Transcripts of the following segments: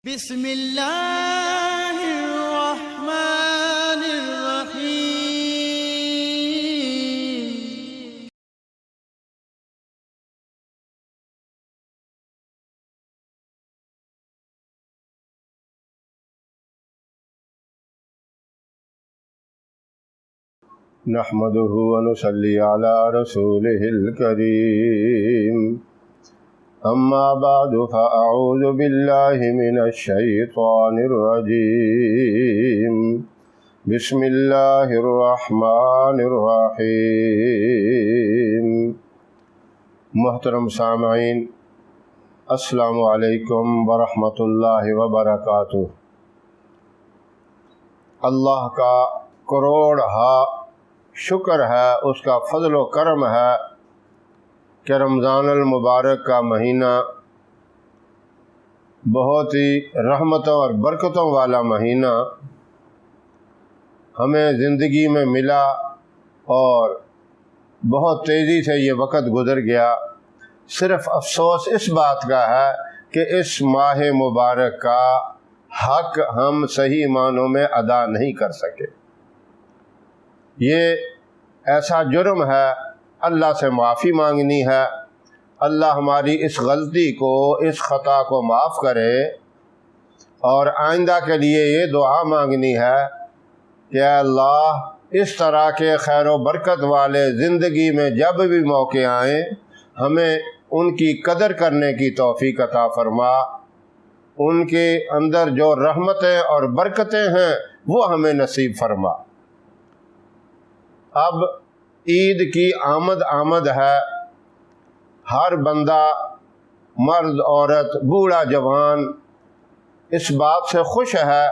بسم اللہ الرحمن الرحیم۔ نحمده ونصلي على رسوله الكريم، اما بعد فاعوذ باللہ من الشیطان الرجیم، بسم اللہ الرحمن الرحیم۔ محترم سامعین، السلام علیکم ورحمۃ اللہ وبرکاتہ۔ اللہ کا کروڑ شکر ہے، اس کا فضل و کرم ہے کہ رمضان المبارک کا مہینہ بہت ہی رحمتوں اور برکتوں والا مہینہ ہمیں زندگی میں ملا، اور بہت تیزی سے یہ وقت گزر گیا۔ صرف افسوس اس بات کا ہے کہ اس ماہ مبارک کا حق ہم صحیح معنوں میں ادا نہیں کر سکے۔ یہ ایسا جرم ہے، اللہ سے معافی مانگنی ہے۔ اللہ ہماری اس غلطی کو، اس خطا کو معاف کرے، اور آئندہ کے لیے یہ دعا مانگنی ہے کہ اے اللہ، اس طرح کے خیر و برکت والے زندگی میں جب بھی موقع آئیں، ہمیں ان کی قدر کرنے کی توفیق عطا فرما۔ ان کے اندر جو رحمتیں اور برکتیں ہیں وہ ہمیں نصیب فرما۔ اب عید کی آمد ہے۔ ہر بندہ، مرد عورت، بوڑھا جوان اس بات سے خوش ہے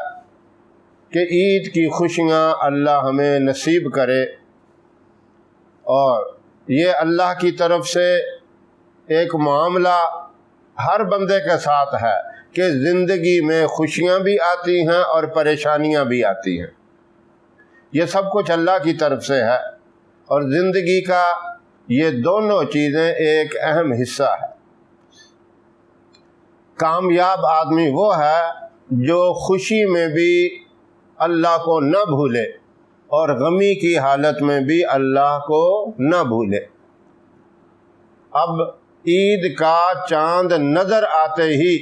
کہ عید کی خوشیاں اللہ ہمیں نصیب کرے، اور یہ اللہ کی طرف سے ایک معاملہ ہر بندے کے ساتھ ہے کہ زندگی میں خوشیاں بھی آتی ہیں اور پریشانیاں بھی آتی ہیں۔ یہ سب کچھ اللہ کی طرف سے ہے، اور زندگی کا یہ دونوں چیزیں ایک اہم حصہ ہے۔ کامیاب آدمی وہ ہے جو خوشی میں بھی اللہ کو نہ بھولے اور غمی کی حالت میں بھی اللہ کو نہ بھولے۔ اب عید کا چاند نظر آتے ہی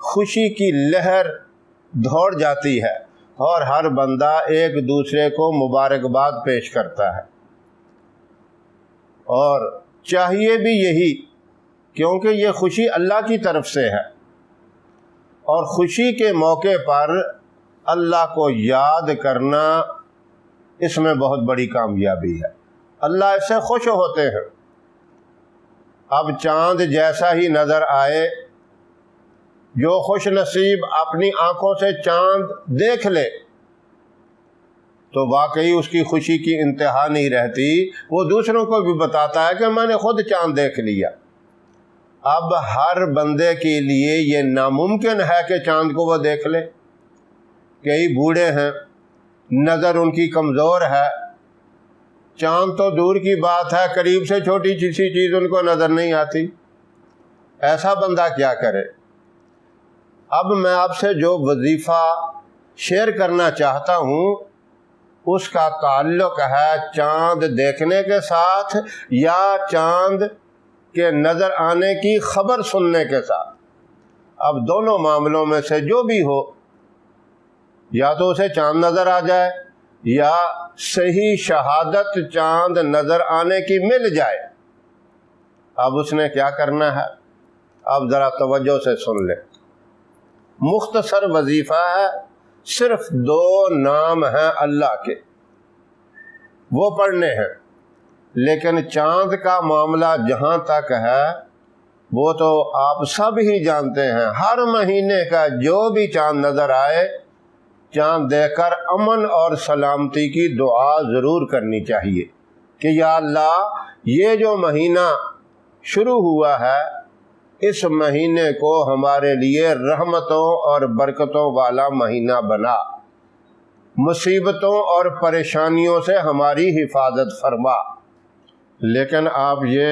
خوشی کی لہر دوڑ جاتی ہے، اور ہر بندہ ایک دوسرے کو مبارکباد پیش کرتا ہے، اور چاہیے بھی یہی، کیونکہ یہ خوشی اللہ کی طرف سے ہے، اور خوشی کے موقع پر اللہ کو یاد کرنا اس میں بہت بڑی کامیابی ہے۔ اللہ اس سے خوش ہوتے ہیں۔ اب چاند جیسا ہی نظر آئے، جو خوش نصیب اپنی آنکھوں سے چاند دیکھ لے تو واقعی اس کی خوشی کی انتہا نہیں رہتی۔ وہ دوسروں کو بھی بتاتا ہے کہ میں نے خود چاند دیکھ لیا۔ اب ہر بندے کے لیے یہ ناممکن ہے کہ چاند کو وہ دیکھ لے۔ کئی بوڑھے ہیں، نظر ان کی کمزور ہے، چاند تو دور کی بات ہے، قریب سے چھوٹی سی چیز ان کو نظر نہیں آتی۔ ایسا بندہ کیا کرے؟ اب میں آپ سے جو وظیفہ شیئر کرنا چاہتا ہوں اس کا تعلق ہے چاند دیکھنے کے ساتھ یا چاند کے نظر آنے کی خبر سننے کے ساتھ۔ اب دونوں معاملوں میں سے جو بھی ہو، یا تو اسے چاند نظر آ جائے یا صحیح شہادت چاند نظر آنے کی مل جائے۔ اب اس نے کیا کرنا ہے؟ اب ذرا توجہ سے سن لیں۔ مختصر وظیفہ ہے، صرف 2 نام ہیں اللہ کے، وہ پڑھنے ہیں۔ لیکن چاند کا معاملہ جہاں تک ہے وہ تو آپ سب ہی جانتے ہیں، ہر مہینے کا جو بھی چاند نظر آئے، چاند دیکھ کر امن اور سلامتی کی دعا ضرور کرنی چاہیے کہ یا اللہ، یہ جو مہینہ شروع ہوا ہے اس مہینے کو ہمارے لیے رحمتوں اور برکتوں والا مہینہ بنا، مصیبتوں اور پریشانیوں سے ہماری حفاظت فرما۔ لیکن آپ یہ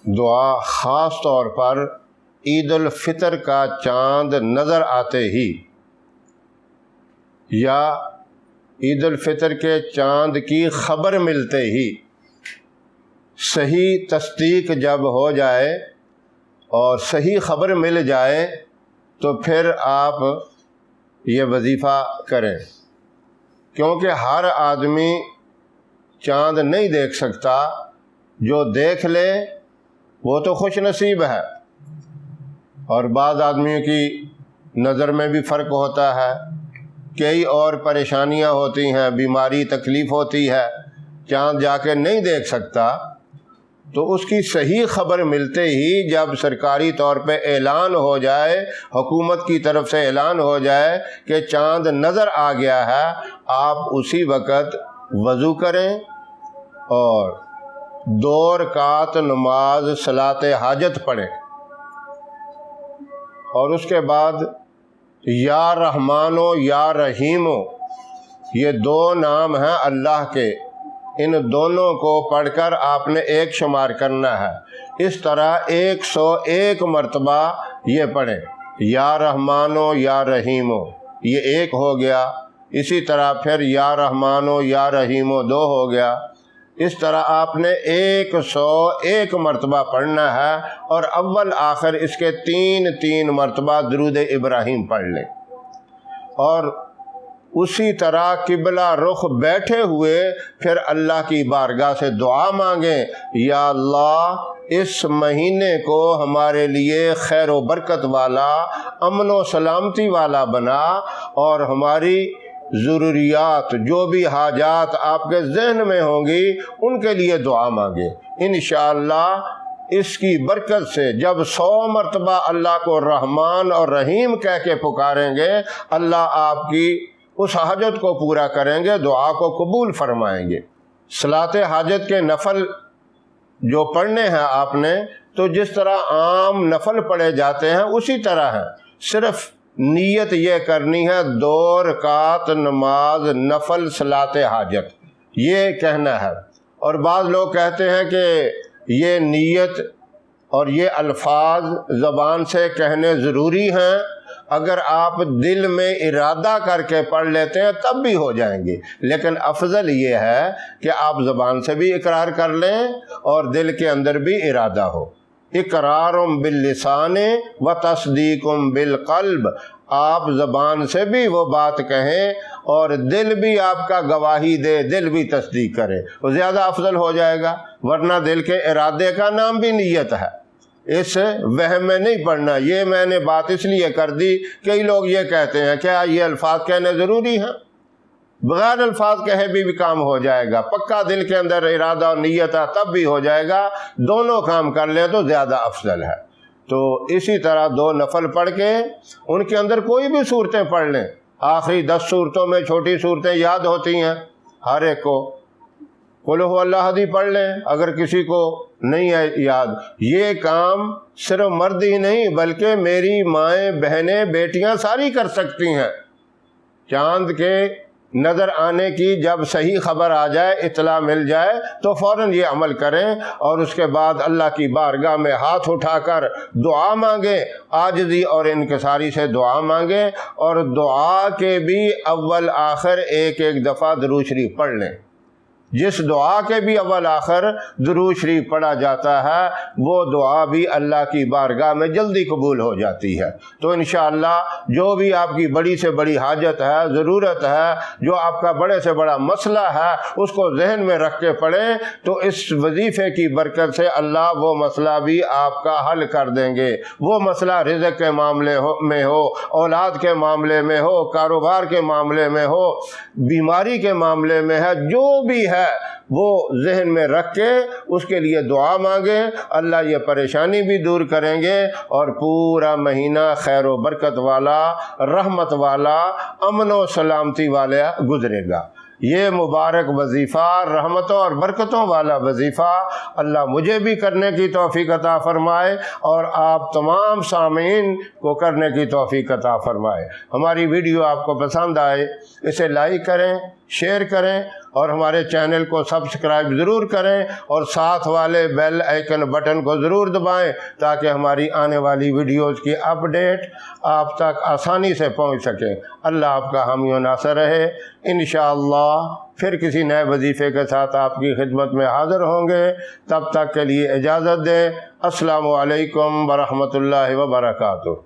دعا خاص طور پر عید الفطر کا چاند نظر آتے ہی یا عید الفطر کے چاند کی خبر ملتے ہی صحیح تصدیق جب ہو جائے اور صحیح خبر مل جائے تو پھر آپ یہ وظیفہ کریں، کیونکہ ہر آدمی چاند نہیں دیکھ سکتا، جو دیکھ لے وہ تو خوش نصیب ہے، اور بعض آدمیوں کی نظر میں بھی فرق ہوتا ہے، کئی اور پریشانیاں ہوتی ہیں، بیماری تکلیف ہوتی ہے، چاند جا کے نہیں دیکھ سکتا، تو اس کی صحیح خبر ملتے ہی جب سرکاری طور پہ اعلان ہو جائے، حکومت کی طرف سے اعلان ہو جائے کہ چاند نظر آ گیا ہے، آپ اسی وقت وضو کریں اور 2 رکعت نماز صلاۃ حاجت پڑھیں، اور اس کے بعد یا رحمانو یا رحیمو، یہ 2 نام ہیں اللہ کے، ان دونوں کو پڑھ کر آپ نے ایک شمار کرنا ہے۔ اس طرح 101 مرتبہ یہ پڑھیں، یا رحمانو یا رحیمو، یہ 1 ہو گیا، اسی طرح پھر یا رحمانو یا رحیمو 2 ہو گیا، اس طرح آپ نے 101 مرتبہ پڑھنا ہے، اور اول آخر اس کے 3 مرتبہ درود ابراہیم پڑھ لیں، اور اسی طرح قبلہ رخ بیٹھے ہوئے پھر اللہ کی بارگاہ سے دعا مانگیں، یا اللہ اس مہینے کو ہمارے لیے خیر و برکت والا، امن و سلامتی والا بنا، اور ہماری ضروریات جو بھی حاجات آپ کے ذہن میں ہوں گی ان کے لیے دعا مانگیں۔ انشاءاللہ اس کی برکت سے جب 100 مرتبہ اللہ کو رحمان اور رحیم کہہ کے پکاریں گے، اللہ آپ کی اس حاجت کو پورا کریں گے، دعا کو قبول فرمائیں گے۔ صلاۃ حاجت کے نفل جو پڑھنے ہیں آپ نے، تو جس طرح عام نفل پڑھے جاتے ہیں اسی طرح ہے، صرف نیت یہ کرنی ہے 2 رکعت نماز نفل صلاۃ حاجت، یہ کہنا ہے۔ اور بعض لوگ کہتے ہیں کہ یہ نیت اور یہ الفاظ زبان سے کہنے ضروری ہیں، اگر آپ دل میں ارادہ کر کے پڑھ لیتے ہیں تب بھی ہو جائیں گے، لیکن افضل یہ ہے کہ آپ زبان سے بھی اقرار کر لیں اور دل کے اندر بھی ارادہ ہو۔ اقرار باللسان و تصدیق بالقلب، آپ زبان سے بھی وہ بات کہیں اور دل بھی آپ کا گواہی دے، دل بھی تصدیق کرے، وہ زیادہ افضل ہو جائے گا، ورنہ دل کے ارادے کا نام بھی نیت ہے۔ اس وہم میں نہیں پڑھنا، یہ میں نے بات اس لیے کر دی، کئی لوگ یہ کہتے ہیں کیا یہ الفاظ کہنے ضروری ہیں؟ بغیر الفاظ کہے بھی کام ہو جائے گا، پکا دل کے اندر ارادہ اور نیت ہے تب بھی ہو جائے گا، دونوں کام کر لیں تو زیادہ افضل ہے۔ تو اسی طرح 2 نفل پڑھ کے ان کے اندر کوئی بھی صورتیں پڑھ لیں، آخری 10 صورتوں میں چھوٹی صورتیں یاد ہوتی ہیں ہر ایک کو، قل هو اللہ احد پڑھ لیں اگر کسی کو نہیں ہے یاد۔ یہ کام صرف مرد ہی نہیں بلکہ میری مائیں، بہنیں، بیٹیاں ساری کر سکتی ہیں۔ چاند کے نظر آنے کی جب صحیح خبر آ جائے، اطلاع مل جائے تو فوراً یہ عمل کریں، اور اس کے بعد اللہ کی بارگاہ میں ہاتھ اٹھا کر دعا مانگیں، عاجزی اور انکساری سے دعا مانگیں، اور دعا کے بھی اول آخر ایک دفعہ درود شریف پڑھ لیں۔ جس دعا کے بھی اول آخر درود شریف پڑھا جاتا ہے وہ دعا بھی اللہ کی بارگاہ میں جلدی قبول ہو جاتی ہے۔ تو انشاءاللہ جو بھی آپ کی بڑی سے بڑی حاجت ہے، ضرورت ہے، جو آپ کا بڑے سے بڑا مسئلہ ہے، اس کو ذہن میں رکھ کے پڑھیں تو اس وظیفے کی برکت سے اللہ وہ مسئلہ بھی آپ کا حل کر دیں گے۔ وہ مسئلہ رزق کے معاملے میں ہو، اولاد کے معاملے میں ہو، کاروبار کے معاملے میں ہو، بیماری کے معاملے میں ہے، جو بھی ہے وہ ذہن میں رکھ کے اس کے لیے دعا مانگیں، اللہ یہ پریشانی بھی دور کریں گے، اور پورا مہینہ خیر و برکت والا، رحمت والا، امن و سلامتی والا گزرے گا۔ یہ مبارک وظیفہ، رحمتوں اور برکتوں والا وظیفہ اللہ مجھے بھی کرنے کی توفیق عطا فرمائے اور آپ تمام سامعین کو کرنے کی توفیق عطا فرمائے۔ ہماری ویڈیو آپ کو پسند آئے اسے لائک کریں، شیئر کریں اور ہمارے چینل کو سبسکرائب ضرور کریں اور ساتھ والے بیل آئیکن بٹن کو ضرور دبائیں تاکہ ہماری آنے والی ویڈیوز کی اپڈیٹ آپ تک آسانی سے پہنچ سکے۔ اللہ آپ کا حامی و ناصر رہے۔ انشاءاللہ پھر کسی نئے وظیفے کے ساتھ آپ کی خدمت میں حاضر ہوں گے، تب تک کے لیے اجازت دیں۔ السلام علیکم ورحمۃ اللہ وبرکاتہ۔